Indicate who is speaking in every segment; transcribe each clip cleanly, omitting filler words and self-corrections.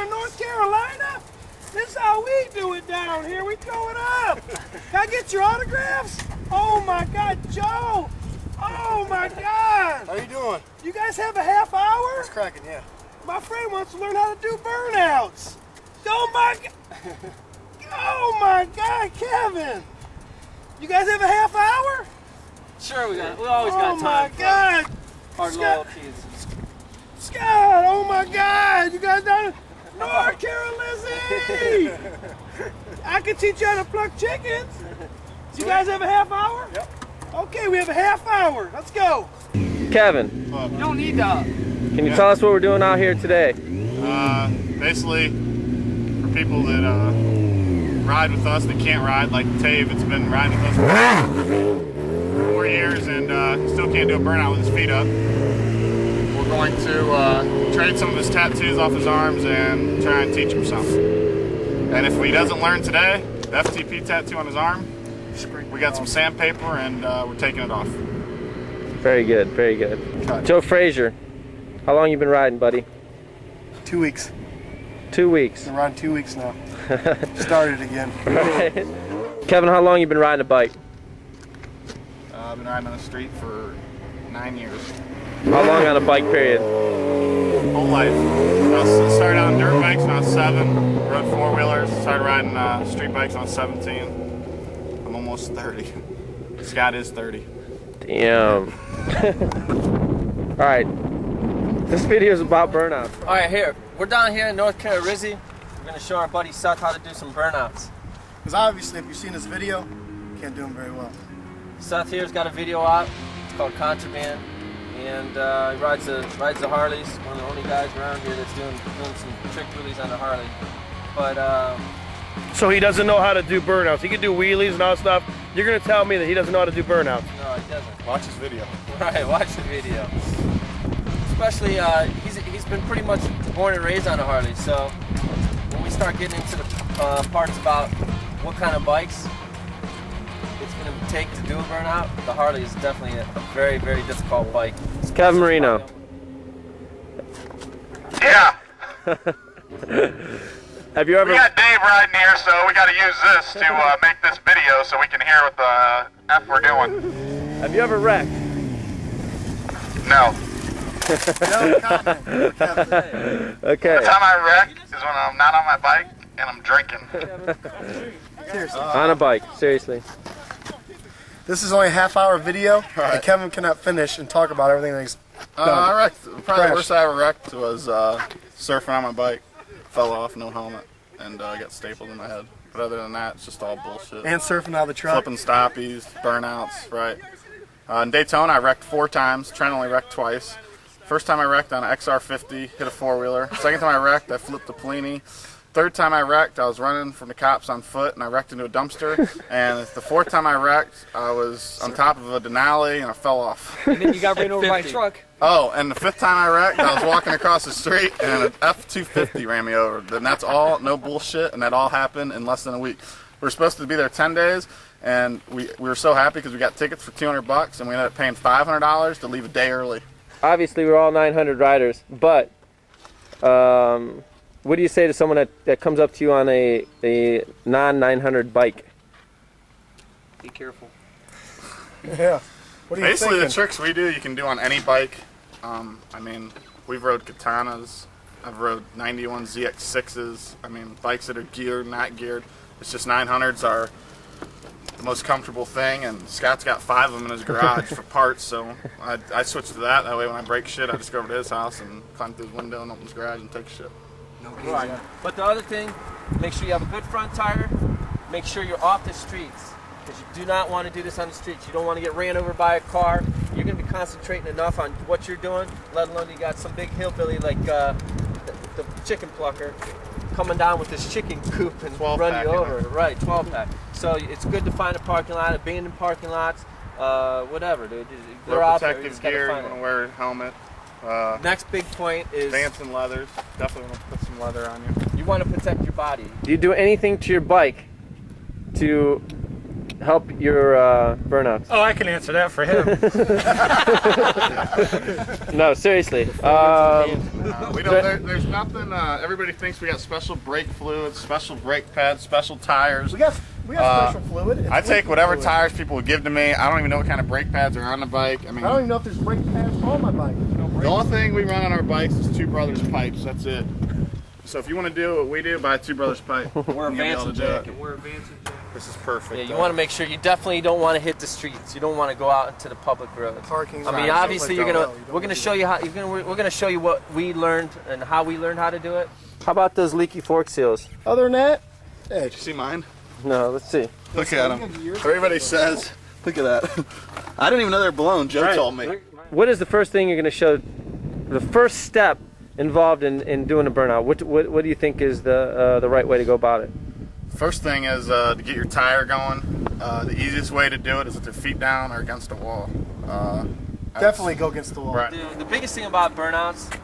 Speaker 1: down in North Carolina? This is how we do it down here. We throw it up. Can I get your autographs? Oh my God, Joe. Oh my God.
Speaker 2: How you doing?
Speaker 1: You guys have a half hour?
Speaker 2: It's cracking, yeah.
Speaker 1: My friend wants to learn how to do burnouts. Oh my God. Oh my God, Kevin. You guys have a half hour?
Speaker 3: Sure, we always got time.
Speaker 1: Oh my God.
Speaker 3: Our loyalties.
Speaker 1: Scott, oh my God. You guys down in North Carolina. I can teach you how to pluck chickens. You guys have a half hour?
Speaker 2: Yep.
Speaker 1: Okay, we have a half hour. Let's go.
Speaker 4: Kevin,
Speaker 3: You don't need that.
Speaker 4: can you tell us what we're doing out here today?
Speaker 5: Basically, for people that ride with us that can't ride, like Tave, it's been riding with us for 4 years and still can't do a burnout with his feet up. We're going to trade some of his tattoos off his arms and try and teach him something. And if he doesn't learn today, the FTP tattoo on his arm, we got some sandpaper and we're taking it off.
Speaker 4: Very good, very good. Joe Frazier, how long you been riding, buddy?
Speaker 2: 2 weeks.
Speaker 4: 2 weeks.
Speaker 2: Been riding 2 weeks now. Started again.
Speaker 4: Right. Kevin, how long you been riding a bike?
Speaker 5: I've been riding on the street for 9 years.
Speaker 4: How long on a bike period?
Speaker 5: Whole life. I started out on dirt bikes when I was 7, rode four-wheelers, started riding street bikes when I was 17. I'm almost 30. Scott is 30.
Speaker 4: Damn. All right, this video is about burnouts.
Speaker 3: All right, here. We're down here in North Carolina. We're going to show our buddy Seth how to do some burnouts.
Speaker 2: Because obviously, if you've seen this video, you can't do them very well.
Speaker 3: Seth here's got a video out. It's called Contraband. And he rides the Harleys. One of the only guys around here that's doing some trick wheelies on the Harley. But
Speaker 1: So he doesn't know how to do burnouts. He can do wheelies and all that stuff. You're going to tell me that he doesn't know how to do burnouts.
Speaker 3: no, he doesn't.
Speaker 5: Watch his video.
Speaker 3: Right, watch the video. Especially, he's been pretty much born and raised on a Harley. So when we start getting into the parts about what kind of bikes it's going to take to do a burnout, the Harley is definitely a very, very difficult bike.
Speaker 4: It's Kevin Marino.
Speaker 5: Yeah.
Speaker 4: Have you ever?
Speaker 5: We got Dave riding here, so we got to use this to make this video so we can hear what the F we're doing.
Speaker 4: Have you ever wrecked?
Speaker 5: No.
Speaker 2: No comment.
Speaker 4: Okay.
Speaker 5: The time I wreck is when I'm not on my bike and I'm drinking.
Speaker 2: Seriously.
Speaker 4: On a bike, seriously.
Speaker 2: This is only a half-hour video, and Kevin cannot finish and talk about everything that he's done.
Speaker 5: I wrecked. Probably
Speaker 2: Crash.
Speaker 5: the worst I ever wrecked was surfing on my bike. Fell off, no helmet, and got stapled in my head. But other than that, it's just all bullshit.
Speaker 2: And surfing out of the truck.
Speaker 5: Flipping stoppies, burnouts, right. In Daytona, I wrecked 4 times. Trent only wrecked twice. First time I wrecked on an XR50, hit a four-wheeler. Second time I wrecked, I flipped a Plini. Third time I wrecked, I was running from the cops on foot, and I wrecked into a dumpster. And the fourth time I wrecked, I was on top of a Denali, and I fell off.
Speaker 3: And then you got ran over by a truck.
Speaker 5: Oh, and the 5th time I wrecked, I was walking across the street, and an F-250 ran me over. And that's all, no bullshit, and that all happened in less than a week. We were supposed to be there 10 days, and we were so happy because we got tickets for $200, and we ended up paying $500 to leave a day early.
Speaker 4: Obviously, we're all 900 riders, but what do you say to someone that comes up to you on a non-900 bike?
Speaker 3: Be careful.
Speaker 2: Yeah. What are you
Speaker 5: Basically,
Speaker 2: thinking?
Speaker 5: the tricks we do, you can do on any bike. I mean, we've rode Katanas. I've rode 91 ZX6s. I mean, bikes that are geared, not geared. It's just 900s are the most comfortable thing, and Scott's got 5 of them in his garage for parts, so I switched to that. That way, when I break shit, I just go over to his house and climb through his window and open his garage and take shit.
Speaker 3: Right. But the other thing, make sure you have a good front tire. Make sure you're off the streets, because you do not want to do this on the streets. You don't want to get ran over by a car. You're going to be concentrating enough on what you're doing, let alone you got some big hillbilly like the chicken plucker coming down with this chicken coop and run you over. Right, 12-pack. So it's good to find a parking lot, abandoned parking lots, whatever, dude. They're
Speaker 5: Wear
Speaker 3: out there.
Speaker 5: protective gear, you want to wear a helmet.
Speaker 3: Next big point is
Speaker 5: Dancing leathers. Definitely want to put some leather on you.
Speaker 3: you want to protect your body.
Speaker 4: Do you do anything to your bike to help your burnouts?
Speaker 1: Oh, I can answer that for him.
Speaker 4: No, seriously.
Speaker 5: We don't. There's nothing. Everybody thinks we got special brake fluids, special brake pads, special tires.
Speaker 2: We got special fluid. It's
Speaker 5: I take whatever
Speaker 2: fluid.
Speaker 5: tires people would give to me. I don't even know what kind of brake pads are on the bike. I mean,
Speaker 2: I don't even know if there's brake pads on my bike.
Speaker 5: the only thing we run on our bikes is Two Brothers pipes. That's it. So if you want to do what we do, buy Two Brothers pipe.
Speaker 3: We're
Speaker 5: You'll be able to
Speaker 3: advancing
Speaker 5: do it.
Speaker 3: jack, and we're advancing jack.
Speaker 5: This is perfect.
Speaker 3: Yeah, you want to make sure you definitely don't want to hit the streets. You don't want to go out into the public roads.
Speaker 2: Parking.
Speaker 3: I mean, obviously we're gonna show you how we're gonna show you what we learned and how we learned how to do it.
Speaker 4: How about those leaky fork seals?
Speaker 2: Other than that, hey,
Speaker 5: Did you see mine?
Speaker 4: No, let's see.
Speaker 5: Look at them. Everybody says, look at that. I didn't even know they were blown. Joe told me.
Speaker 4: What is the first thing you're going to show? The first step involved in doing a burnout. What do you think is the right way to go about it?
Speaker 5: First thing is to get your tire going. The easiest way to do it is with your feet down or against a wall.
Speaker 2: definitely go against the wall.
Speaker 5: Right.
Speaker 3: The biggest thing about burnouts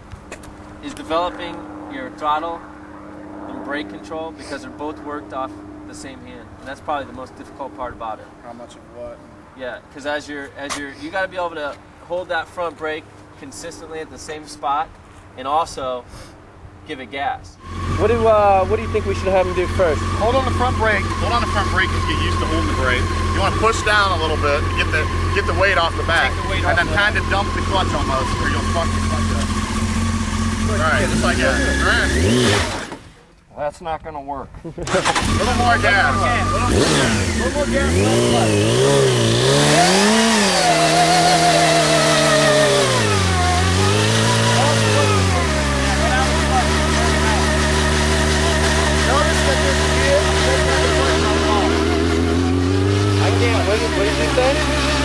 Speaker 3: is developing your throttle and brake control, because they're both worked off the same hand, and that's probably the most difficult part about it.
Speaker 5: How much of what?
Speaker 3: Yeah, because you got to be able to hold that front brake consistently at the same spot, and also give it gas.
Speaker 4: What do you think we should have him do first?
Speaker 5: Hold on the front brake. Hold on the front brake and get used to holding the brake. You want to push down a little bit to get the weight off the back, and then kind of dump the clutch almost, or you'll fuck the clutch up. All right, just like that. All right.
Speaker 3: That's not going to work.
Speaker 5: A little more gas. A little more gas.
Speaker 4: What did you say?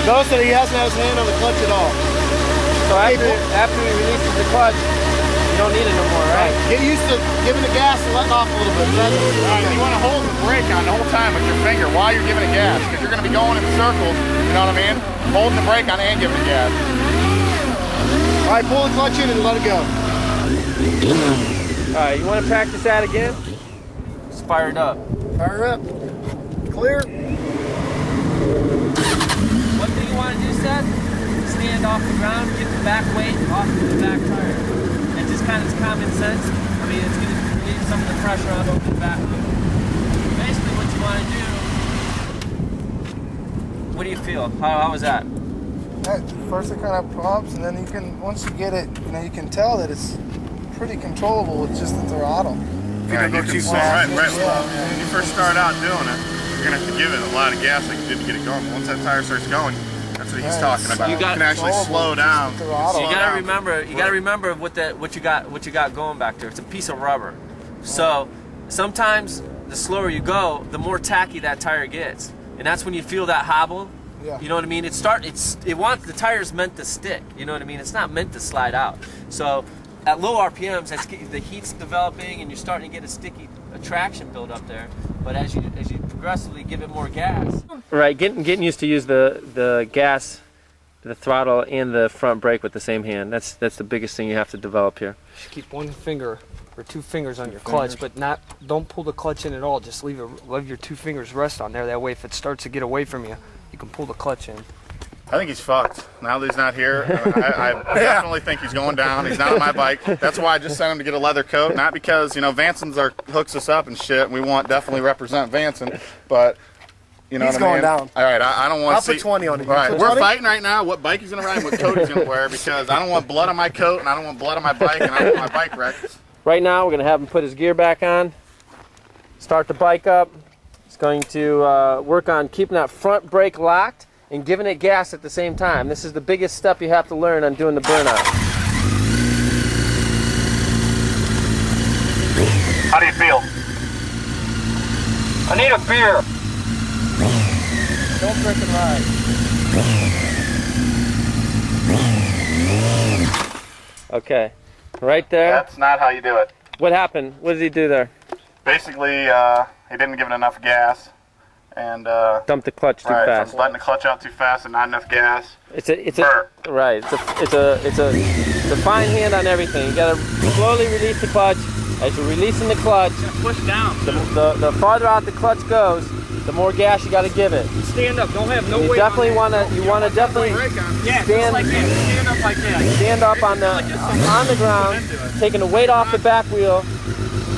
Speaker 2: Notice that he hasn't had his hand on the clutch at all.
Speaker 4: So after he releases the clutch, you don't need it no more, right?
Speaker 2: Get used to giving the gas and letting off a little bit.
Speaker 5: All right, you want to hold the brake on the whole time with your finger while you're giving it gas, because you're going to be going in circles, you know what I mean? Holding the brake on and giving it gas.
Speaker 2: All right, pull the clutch in and let it go.
Speaker 4: All right, you want to practice that again?
Speaker 3: Just fire it up.
Speaker 2: Fire up. Clear.
Speaker 3: One thing you want to do, Seth, stand off the ground, get the back weight off of the back tire. And just kind of common sense. I mean, it's going to relieve some of the pressure on over the back wheel. Basically, what you want to do, what do you feel? How was that?
Speaker 6: First it kind of pumps, and then you can, once you get it, you can tell that it's pretty controllable with just the throttle.
Speaker 5: Right, you can slow, right. When you first start out doing it, you're going to have to give it a lot of gas like you did to get it going. But once that tire starts going, that's what he's talking about. You can actually slow down.
Speaker 3: So you got to remember what you got going back there. It's a piece of rubber. So sometimes the slower you go, the more tacky that tire gets, and that's when you feel that hobble.
Speaker 6: Yeah.
Speaker 3: You know what I mean? The tire's meant to stick. You know what I mean? It's not meant to slide out. So at low RPMs, the heat's developing, and you're starting to get a sticky traction build up there. But as you progressively give it more gas.
Speaker 4: Right, getting used to use the gas, the throttle, and the front brake with the same hand. That's the biggest thing you have to develop here.
Speaker 7: You should keep one finger or two fingers on your clutch, but don't pull the clutch in at all. Just leave your two fingers rest on there. That way, if it starts to get away from you, you can pull the clutch in.
Speaker 5: I think he's fucked. Now that he's not here, I definitely think he's going down. He's not on my bike. That's why I just sent him to get a leather coat. Not because, Vanson's hooks us up and shit, and we want definitely represent Vanson, but you know
Speaker 2: He's
Speaker 5: what I mean?
Speaker 2: going down.
Speaker 5: All right, I don't want to see.
Speaker 2: I'll put 20 on it.
Speaker 5: All right, we're
Speaker 2: 20?
Speaker 5: fighting right now. What bike he's gonna ride and what coat he's gonna wear, because I don't want blood on my coat and I don't want blood on my bike and I don't want my bike wrecked.
Speaker 4: Right now, we're going to have him put his gear back on, start the bike up. He's going to work on keeping that front brake locked and giving it gas at the same time. This is the biggest step you have to learn on doing the burnout.
Speaker 8: How do you feel? I need a beer.
Speaker 4: Don't frickin' ride. Okay, right there.
Speaker 5: That's not how you do it.
Speaker 4: What happened? What did he do there?
Speaker 5: Basically, he didn't give it enough gas, and
Speaker 4: Dumped the clutch too fast.
Speaker 5: So letting the clutch out too fast and not enough gas.
Speaker 4: It's a right. It's a fine hand on everything. You gotta slowly release the clutch. As you're releasing the clutch,
Speaker 3: Push down.
Speaker 4: the farther out the clutch goes, the more gas you got to give it.
Speaker 7: Stand up. Don't have no weight.
Speaker 4: You definitely want to. You want to definitely
Speaker 7: Just like that. Stand up like that.
Speaker 4: stand up on the ground, taking the weight off the back wheel,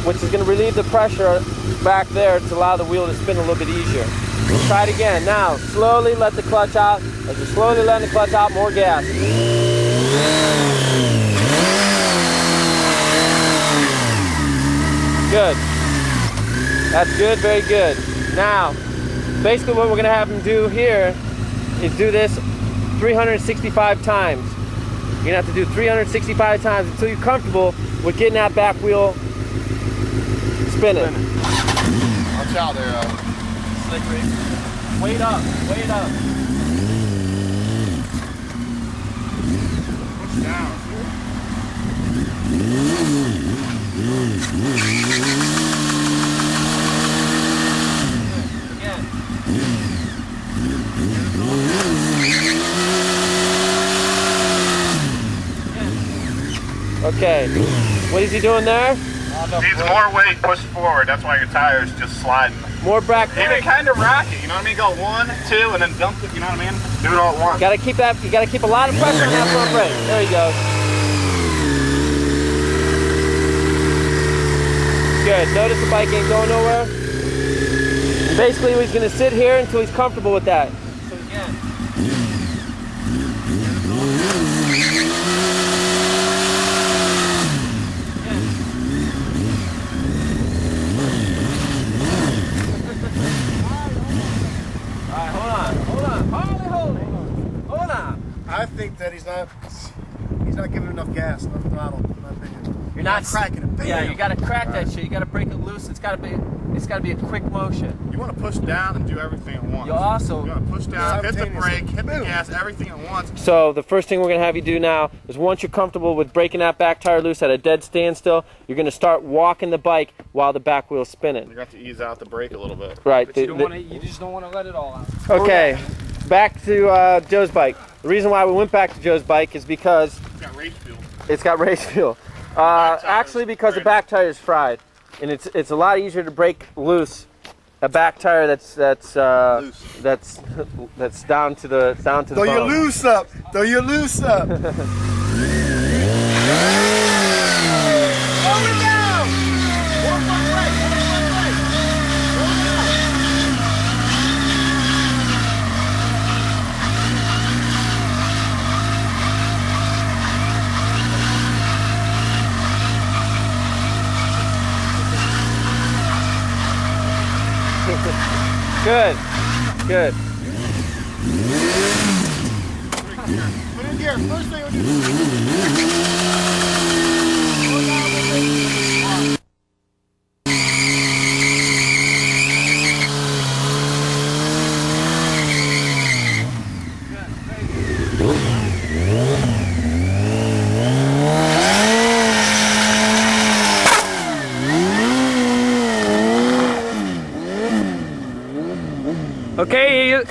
Speaker 4: which is going to relieve the pressure back there to allow the wheel to spin a little bit easier. Try it again. Now, slowly let the clutch out. As you're slowly letting the clutch out, more gas. Good. That's good, very good. Now, basically what we're going to have him do here is do this 365 times. You're going to have to do 365 times until you're comfortable with getting that back wheel spinning.
Speaker 5: Watch out there.
Speaker 3: Slick rig. Weight up, weight up.
Speaker 5: Push down.
Speaker 3: Again.
Speaker 4: Okay. What is he doing there?
Speaker 5: Needs more weight pushed forward. That's why your tire's just sliding.
Speaker 4: More back.
Speaker 5: Even kind of rocky, you know what I mean? Go 1, 2, and then dump it, you know what I mean? Do it all at once.
Speaker 4: Gotta keep that. You gotta keep a lot of pressure on that front brake. There you go. Good. Notice the bike ain't going nowhere. Basically, he's gonna sit here until he's comfortable with that.
Speaker 3: So again.
Speaker 2: I think that he's not giving enough gas, enough throttle, in my opinion.
Speaker 4: You're not
Speaker 2: cracking it. Bam.
Speaker 3: Yeah, you got to crack that shit. You got to break it loose. It's got to be a quick motion.
Speaker 5: You want to push down and do everything at once.
Speaker 3: You also
Speaker 5: want to push down, hit the brake, hit the gas, everything at once.
Speaker 4: So the first thing we're gonna have you do now is once you're comfortable with breaking that back tire loose at a dead standstill, you're gonna start walking the bike while the back wheel's spinning.
Speaker 5: You have to ease out the brake a little bit.
Speaker 4: Right.
Speaker 7: But you just don't want to let it all out.
Speaker 4: Okay. Back to Joe's bike. The reason why we went back to Joe's bike is because
Speaker 5: It's got race fuel.
Speaker 4: it's got race fuel. Actually, because the back tire is fried, and it's a lot easier to break loose a back tire that's down to the
Speaker 2: Throw
Speaker 4: bone.
Speaker 2: your loose up. Throw your loose up.
Speaker 4: Good. Good.
Speaker 2: Put in gear. First thing we do.
Speaker 7: Okay.
Speaker 2: It's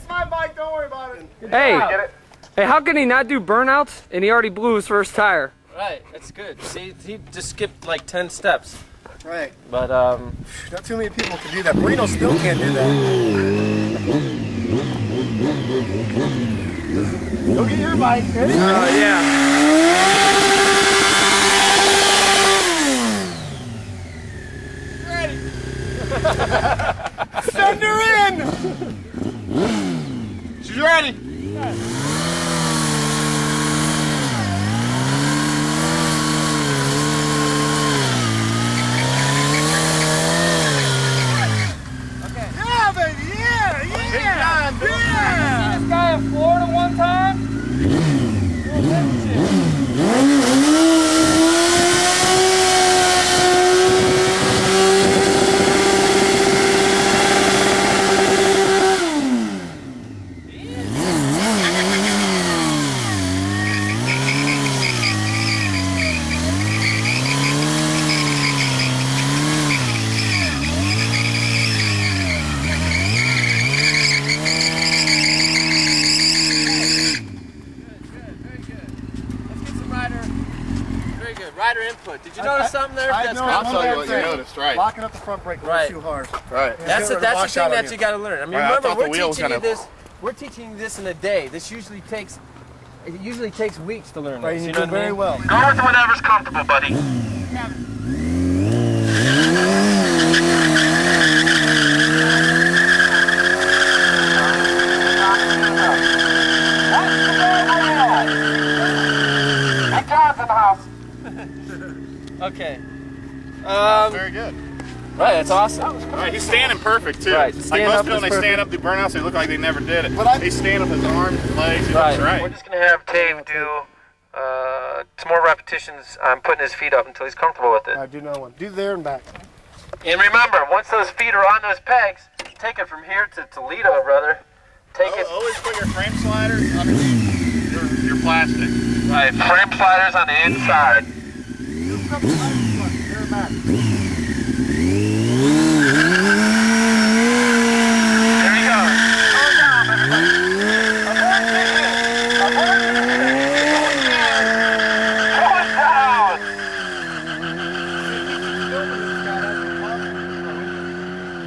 Speaker 2: my bike. Don't worry about it.
Speaker 7: Hey. Hey, how can he not do burnouts and he already blew his first tire?
Speaker 3: Right, that's good. See, he just skipped like 10 steps.
Speaker 2: Right.
Speaker 4: But
Speaker 2: Not too many people can do that. Marino still can't do that. Go get your bike.
Speaker 7: Oh, yeah.
Speaker 2: Send her in.
Speaker 5: She's ready.
Speaker 2: Yeah, baby. Yeah.
Speaker 7: See this guy in Florida one time?
Speaker 3: input. Did you notice something there?
Speaker 2: I
Speaker 3: That's
Speaker 2: noticed
Speaker 5: I'll
Speaker 2: one
Speaker 5: tell you
Speaker 2: bad
Speaker 5: what you
Speaker 2: thing.
Speaker 5: noticed, right?
Speaker 2: Locking up the front brake a little too hard.
Speaker 5: Right.
Speaker 3: That's the thing that you got to learn. I mean,
Speaker 5: Right, I
Speaker 3: remember,
Speaker 5: thought the
Speaker 3: we're
Speaker 5: wheel was
Speaker 3: teaching you
Speaker 5: gonna-
Speaker 3: this. We're teaching you this in a day. This usually takes weeks to learn
Speaker 2: Right,
Speaker 3: this.
Speaker 2: you
Speaker 3: You
Speaker 2: do
Speaker 3: know what I
Speaker 2: very
Speaker 3: mean?
Speaker 2: well.
Speaker 8: Go with whatever's comfortable, buddy.
Speaker 3: Okay.
Speaker 5: Very good.
Speaker 3: Right, that's awesome.
Speaker 5: Right, he's standing perfect too.
Speaker 3: Right,
Speaker 5: Like
Speaker 3: stand
Speaker 5: most
Speaker 3: up
Speaker 5: people,
Speaker 3: is
Speaker 5: when they stand
Speaker 3: perfect.
Speaker 5: up, do burnouts, they look like they never did it.
Speaker 2: But
Speaker 5: He's standing with his arms and legs. He
Speaker 3: Right.
Speaker 5: looks right.
Speaker 3: We're just gonna have Dave do some more repetitions on putting his feet up until he's comfortable with it.
Speaker 2: I do know one. Do there and back.
Speaker 3: And remember, once those feet are on those pegs, take it from here to Toledo, brother. Take it.
Speaker 5: Always put your frame sliders underneath your plastic.
Speaker 3: Right, frame sliders on the inside.
Speaker 2: There and back.
Speaker 3: There you go.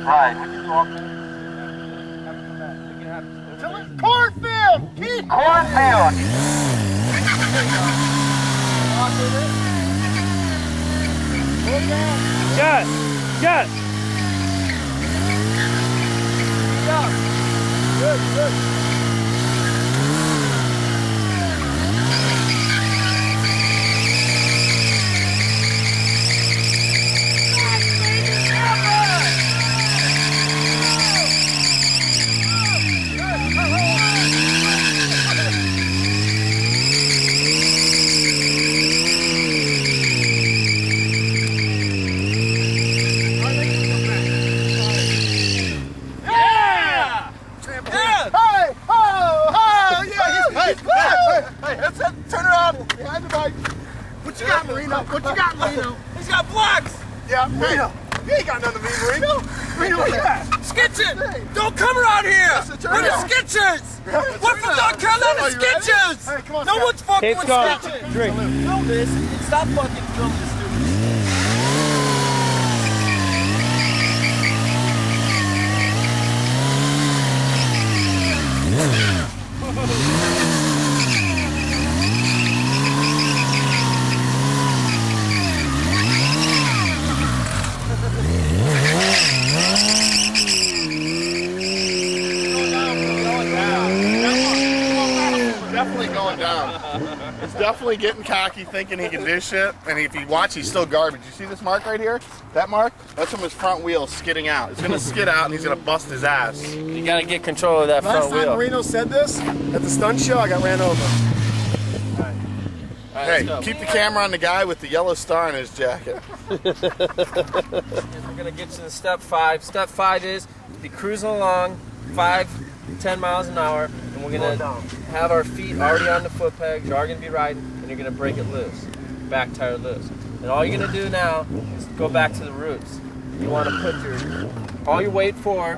Speaker 3: Right.
Speaker 2: Cornfield! Keep
Speaker 3: Cornfield.
Speaker 1: Got it. Got it.
Speaker 2: Good, good. What you got, Marino? What you got, Marino?
Speaker 1: He's got blocks.
Speaker 2: Yeah, Marino. You ain't got nothing to mean, Marino. Marino, what you got?
Speaker 1: Skitching. Don't come around here. We're the Skitchers. We're from North Carolina Skitchers.
Speaker 2: Hey, come on,
Speaker 1: No
Speaker 2: Scott.
Speaker 1: one's fucking with
Speaker 4: Scott.
Speaker 1: Skitchers.
Speaker 4: Drink.
Speaker 3: Film this and stop fucking filming this stupid.
Speaker 5: Definitely going down. He's definitely getting cocky, thinking he can do shit. And if you watch, he's still garbage. You see this mark right here? That mark? That's from his front wheel skidding out. It's gonna skid out and he's gonna bust his ass.
Speaker 3: You gotta get control of that
Speaker 2: Last
Speaker 3: front
Speaker 2: time
Speaker 3: wheel.
Speaker 2: Marino said this at the stunt show, I got ran over.
Speaker 5: Hey, keep the camera on the guy with the yellow star in his jacket.
Speaker 3: We're gonna get to the step 5. Step 5 is be cruising along 5-10 miles an hour, and we're gonna have our feet already on the foot pegs. You are gonna be riding, and you're gonna break it loose, back tire loose. And all you're gonna do now is go back to the roots. You want to put all your weight forward,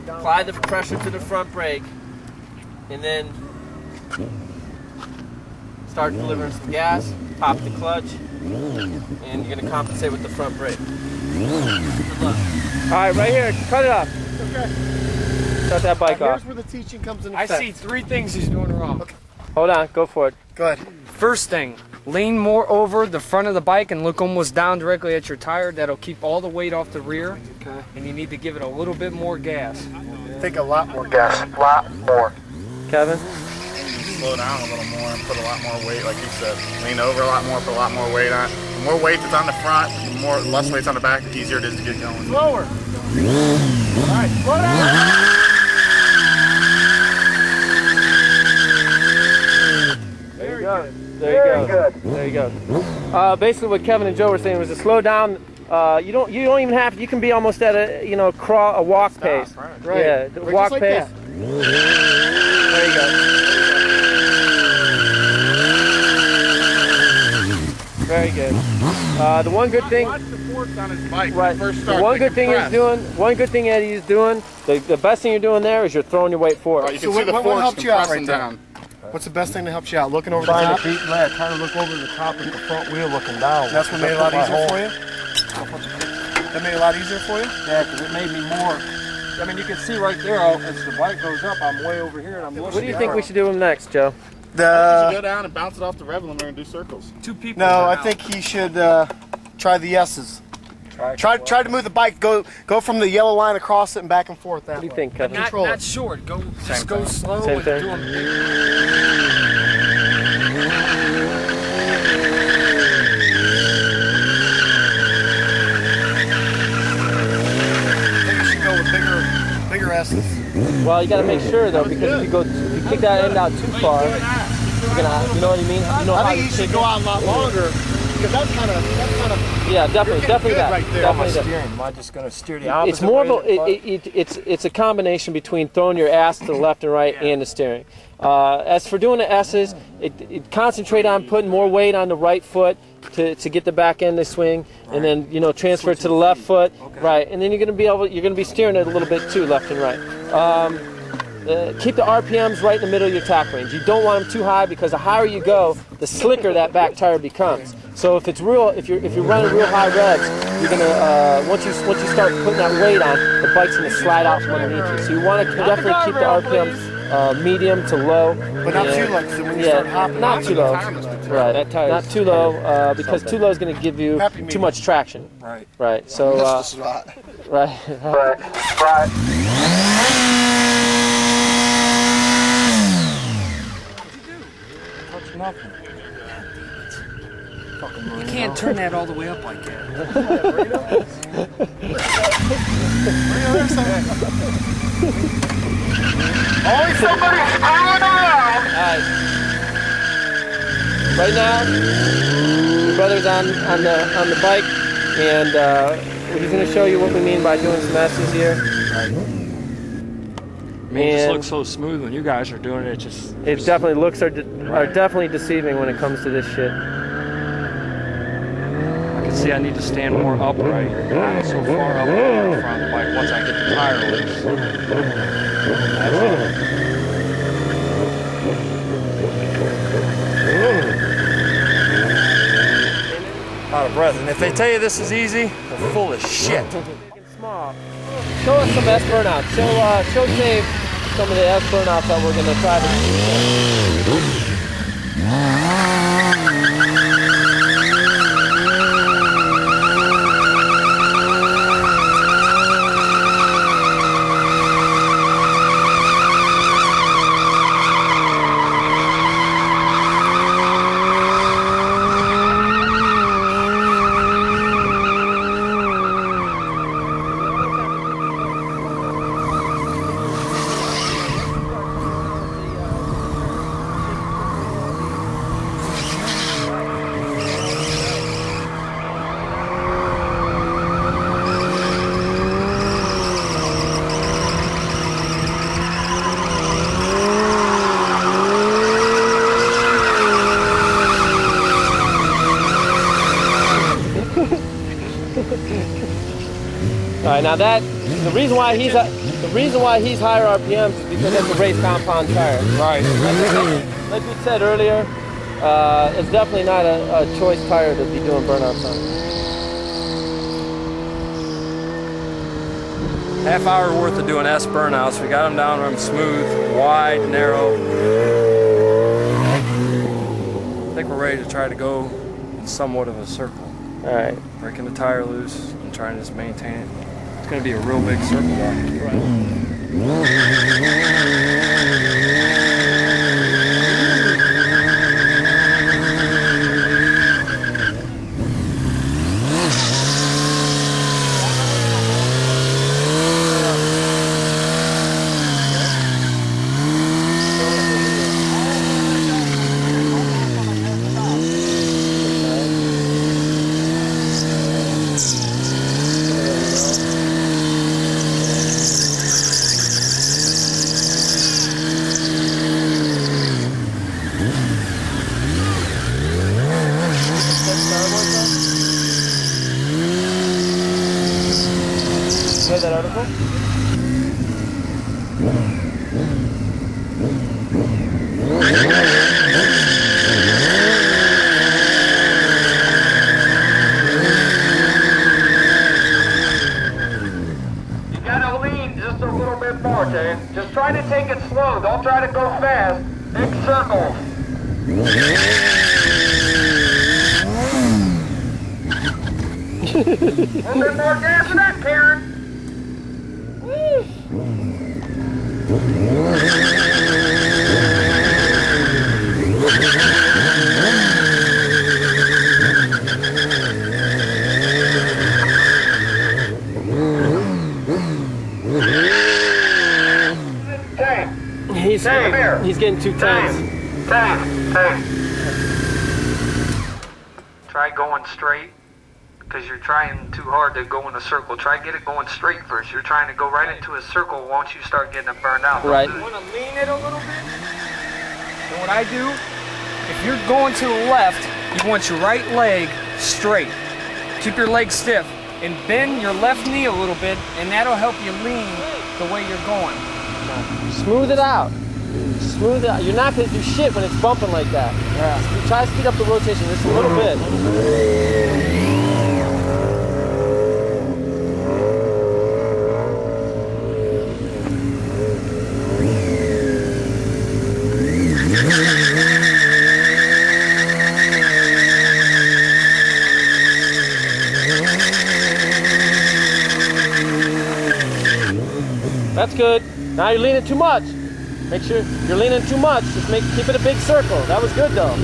Speaker 3: apply the pressure to the front brake, and then start delivering some gas, pop the clutch, and you're gonna compensate with the front brake. Good luck.
Speaker 4: All right, right here. Cut it off.
Speaker 2: Okay.
Speaker 4: Shut that bike off.
Speaker 2: Here's where the teaching comes into
Speaker 7: I
Speaker 2: effect.
Speaker 7: see 3 things he's doing wrong.
Speaker 4: Hold on. Go for it.
Speaker 2: Go ahead.
Speaker 7: First thing, lean more over the front of the bike and look almost down directly at your tire. That'll keep all the weight off the rear.
Speaker 2: Okay.
Speaker 7: And you need to give it a little bit more gas.
Speaker 2: Think a lot more gas.
Speaker 8: Yes, a lot more.
Speaker 4: Kevin.
Speaker 5: Slow down a little more and put a lot more weight, like you said. Lean over a lot more, put a lot more weight on. The more weight that's on the front, the less weight's on the back, the easier it is to get going.
Speaker 2: Slower. All right, slow down.
Speaker 4: There you go. There you go. There you go. Basically, what Kevin and Joe were saying was to slow down. You don't even have. You can be almost at a walk pace.
Speaker 2: Right.
Speaker 4: Yeah, the
Speaker 2: Right,
Speaker 4: walk
Speaker 2: just like
Speaker 4: pace.
Speaker 2: that.
Speaker 4: There you go. Very good. The one good thing.
Speaker 5: Watch the forks on his bike
Speaker 4: Right.
Speaker 5: when it first
Speaker 4: The
Speaker 5: starts.
Speaker 4: one
Speaker 5: They
Speaker 4: good thing he's
Speaker 5: compress.
Speaker 4: doing. One good thing Eddie's doing. The best thing you're doing there is you're throwing your weight forward.
Speaker 5: Right, you can
Speaker 2: So
Speaker 5: see the
Speaker 2: what
Speaker 5: forks
Speaker 2: helped you out
Speaker 5: compressing
Speaker 2: right there?
Speaker 5: down.
Speaker 2: What's the best thing that helps you out? Looking over the top?
Speaker 9: Trying to look over the top of the front wheel looking down.
Speaker 2: That's what made it a lot easier for you? That made it a lot easier for you?
Speaker 9: Yeah, because it made me more. I mean, you can see right there, as the bike goes up, I'm way over here and I'm looking.
Speaker 4: What do you think we should do him next, Joe?
Speaker 5: You should go down and bounce it off the rev limiter and do circles.
Speaker 7: Two people.
Speaker 2: No, I think he should try the S's. Try to move the bike, go from the yellow line across it and back and forth that way.
Speaker 4: What do you think, Kevin?
Speaker 7: Not short. Just go slow.
Speaker 4: Same
Speaker 7: and
Speaker 4: thing.
Speaker 7: do 'em.
Speaker 2: Bigger S's.
Speaker 4: Well, you got to make sure though, because if you kick that end out too far, you're gonna, you know what I mean? You know
Speaker 2: I
Speaker 4: how
Speaker 2: think
Speaker 4: to
Speaker 2: you should
Speaker 4: kick
Speaker 2: go
Speaker 4: it?
Speaker 2: out a lot longer because that's kind of.
Speaker 4: Yeah, definitely that.
Speaker 2: Right there.
Speaker 4: Definitely that.
Speaker 9: Am I just going to steer the opposite
Speaker 4: It's more of
Speaker 9: way?
Speaker 4: it's a combination between throwing your ass to the left and right and the steering. As for doing the S's, concentrate on putting more weight on the right foot to get the back end to swing, and then transfer it to the left foot, right, and then you're going to be steering it a little bit too, left and right. Keep the RPMs right in the middle of your tach range. You don't want them too high because the higher you go, the slicker that back tire becomes. So if you're running real high revs, you're gonna once you start putting that weight on, the bike's gonna slide out from underneath you. So you want to definitely keep the RPMs medium to low.
Speaker 2: But not too low, because when you start hopping,
Speaker 4: not too low. Right, not too low, because too low is gonna give you too much traction.
Speaker 9: Right.
Speaker 4: Right. So. Right.
Speaker 8: Right.
Speaker 9: Nothing.
Speaker 7: You can't turn that all the way up like that.
Speaker 8: Only somebody screwing around.
Speaker 4: Alright. Right now, your brother's on the bike, and he's going to show you what we mean by doing some S's here.
Speaker 9: I mean, it just looks so smooth when you guys are doing it.
Speaker 4: It definitely looks are definitely deceiving when it comes to this shit.
Speaker 9: I can see I need to stand more upright. I'm so far up in the front of the bike once I get the tire loose. Out of breath. And if they tell you this is easy, they're full of shit.
Speaker 4: Small. Show us some S burnouts. Show Dave some of the S burnouts that we're going to try to do. All right, now the reason why he's higher RPMs is because that's a race compound tire.
Speaker 9: Right.
Speaker 4: Like we said earlier, it's definitely not a choice tire to be doing burnouts on.
Speaker 9: Half hour worth of doing S burnouts. We got them down to them smooth, wide, narrow. I think we're ready to try to go in somewhat of a circle.
Speaker 4: All right.
Speaker 9: Breaking the tire loose and trying to just maintain it. It's going to be a real big circle walk.
Speaker 4: Read that article?
Speaker 8: Right. Okay, just try to take it slow. Don't try to go fast. Big circles. A little bit more gas in that, Karen.
Speaker 4: He's getting too tense.
Speaker 9: Try going straight, because you're trying too hard to go in a circle. Try get it going straight first. You're trying to go right into a circle once you start getting it burned out.
Speaker 7: Right. You want to lean it a little bit. And what I do, if you're going to the left, you want your right leg straight. Keep your leg stiff and bend your left knee a little bit, and that'll help you lean the way you're going.
Speaker 4: Smooth it out. Smooth it out. You're not going to do shit when it's bumping like that. Yeah. Try to speed up the rotation just a little bit. That's good. Now you're leaning too much. Make sure you're leaning too much. Just keep it a big circle. That was good though.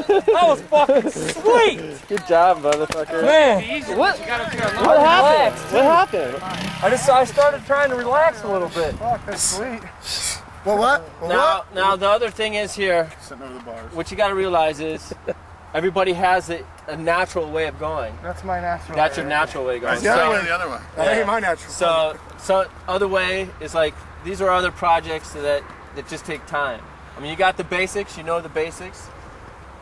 Speaker 7: That was fucking sweet!
Speaker 4: Good job, motherfucker.
Speaker 7: Man,
Speaker 4: What happened? What happened?
Speaker 7: I started trying to relax a little bit.
Speaker 6: Fuck, that's sweet.
Speaker 2: What?
Speaker 4: Now the other thing is here,
Speaker 5: Sitting over the bars.
Speaker 4: what you got to realize is everybody has a natural way of going.
Speaker 6: That's my natural.
Speaker 4: That's your natural way of going.
Speaker 5: The other way, the other way.
Speaker 2: That ain't my natural.
Speaker 4: So other way is like, these are other projects that just take time. I mean, you got the basics, you know the basics,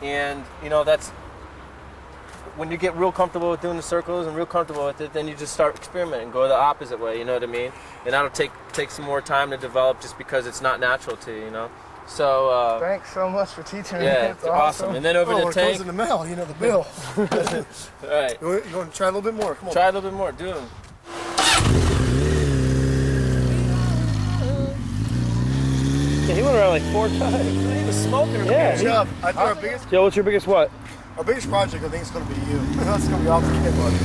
Speaker 4: and you know that's when you get real comfortable with doing the circles and real comfortable with it, then you just start experimenting, go the opposite way, you know what I mean? And that'll take some more time to develop just because it's not natural to you, you know? So
Speaker 6: thanks so much for teaching me.
Speaker 4: yeah, it's awesome. And then over the
Speaker 2: when
Speaker 4: tank.
Speaker 2: it goes in the mail, you know the bill.
Speaker 4: All right.
Speaker 2: You want to try a little bit more? Come on.
Speaker 4: Try a little bit more. Do them. Yeah, he went around like 4 times.
Speaker 2: He was smoking.
Speaker 4: Yeah.
Speaker 2: Good job. I think our biggest
Speaker 7: Joe, what's your biggest what?
Speaker 2: project, I think, is going to be you. That's going to be off the kid, buddy.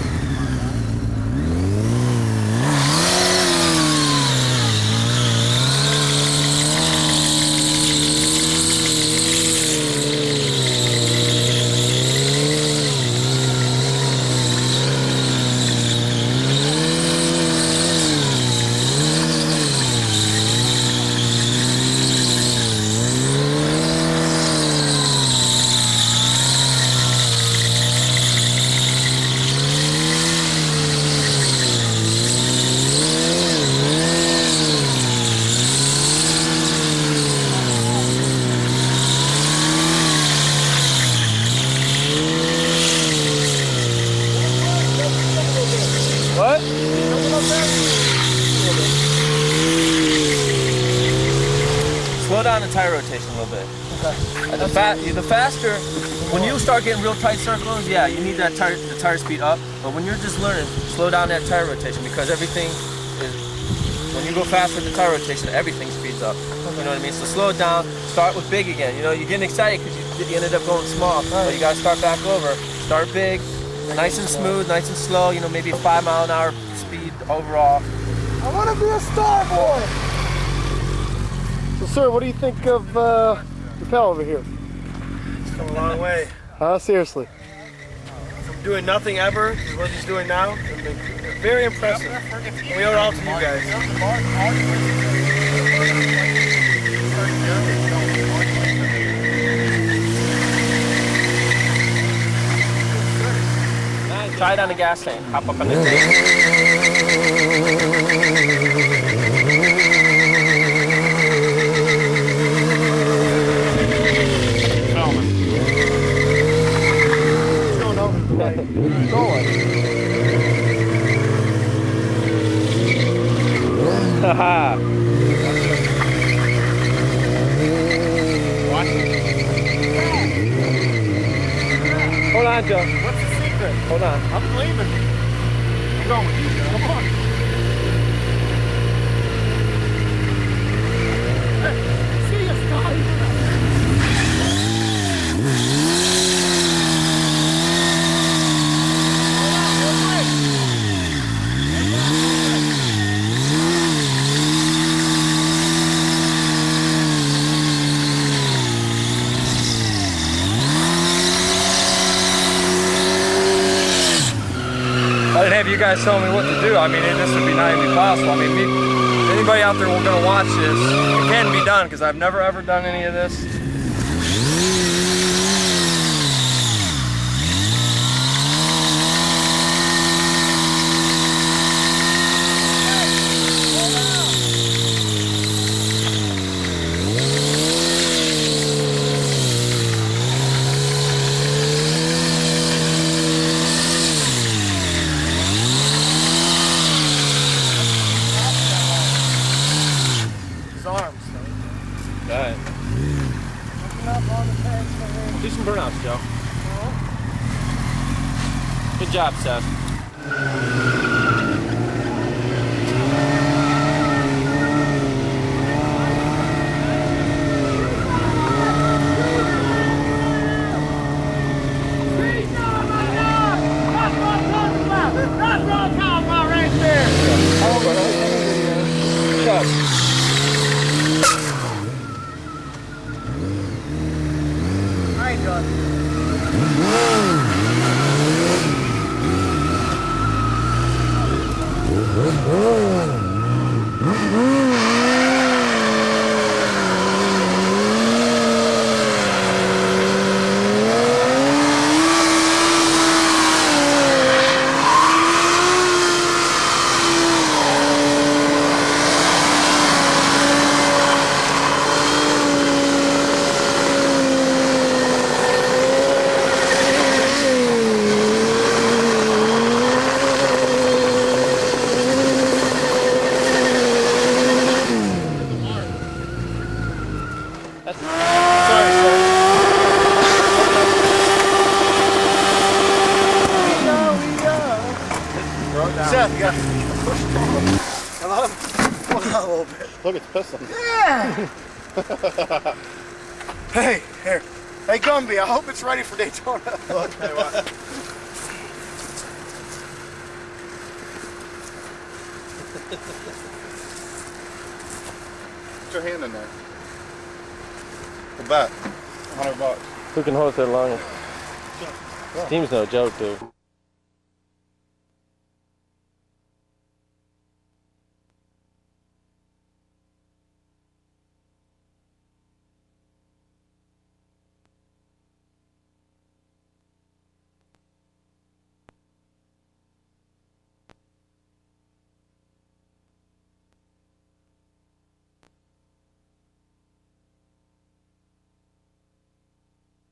Speaker 3: the faster, when you start getting real tight circles, yeah, you need that the tire speed up. But when you're just learning, slow down that tire rotation because everything is, when you go fast with the tire rotation, everything speeds up. You know what I mean? So slow it down, start with big again. You know, you're getting excited because you ended up going small, but you gotta start back over. Start big, nice and smooth, nice and slow, you know, maybe 5 mile an hour speed overall.
Speaker 6: I wanna be a Starboy!
Speaker 2: So, sir, what do you think of the Propel over here?
Speaker 1: It's come a long way.
Speaker 2: Seriously.
Speaker 1: From doing nothing ever to what he's doing now, it's very impressive. And we owe it all to you guys.
Speaker 3: Try it on the gas tank, hop up on the tank.
Speaker 4: Haha. Hold on, Joe.
Speaker 1: What's the secret?
Speaker 4: Hold on.
Speaker 1: I'm leaving. I'm going with you. Come on. Hey, see you, Scotty.
Speaker 7: I didn't have you guys tell me what to do. I mean, this would be not even possible. I mean, anybody out there going to watch this, it can be done because I've never ever done any of this.
Speaker 4: Alright. Do some burnouts, Joe. Good job, Seth.
Speaker 2: Seth, you got come on. Hold on a little bit.
Speaker 5: Look, it's pissing.
Speaker 2: Yeah! Hey, here. Hey, Gumby, I hope it's ready for Daytona. Look, hey, what?
Speaker 5: Put your hand in there. The bet. $100.
Speaker 4: Who can hold it longer? This team's no joke, dude.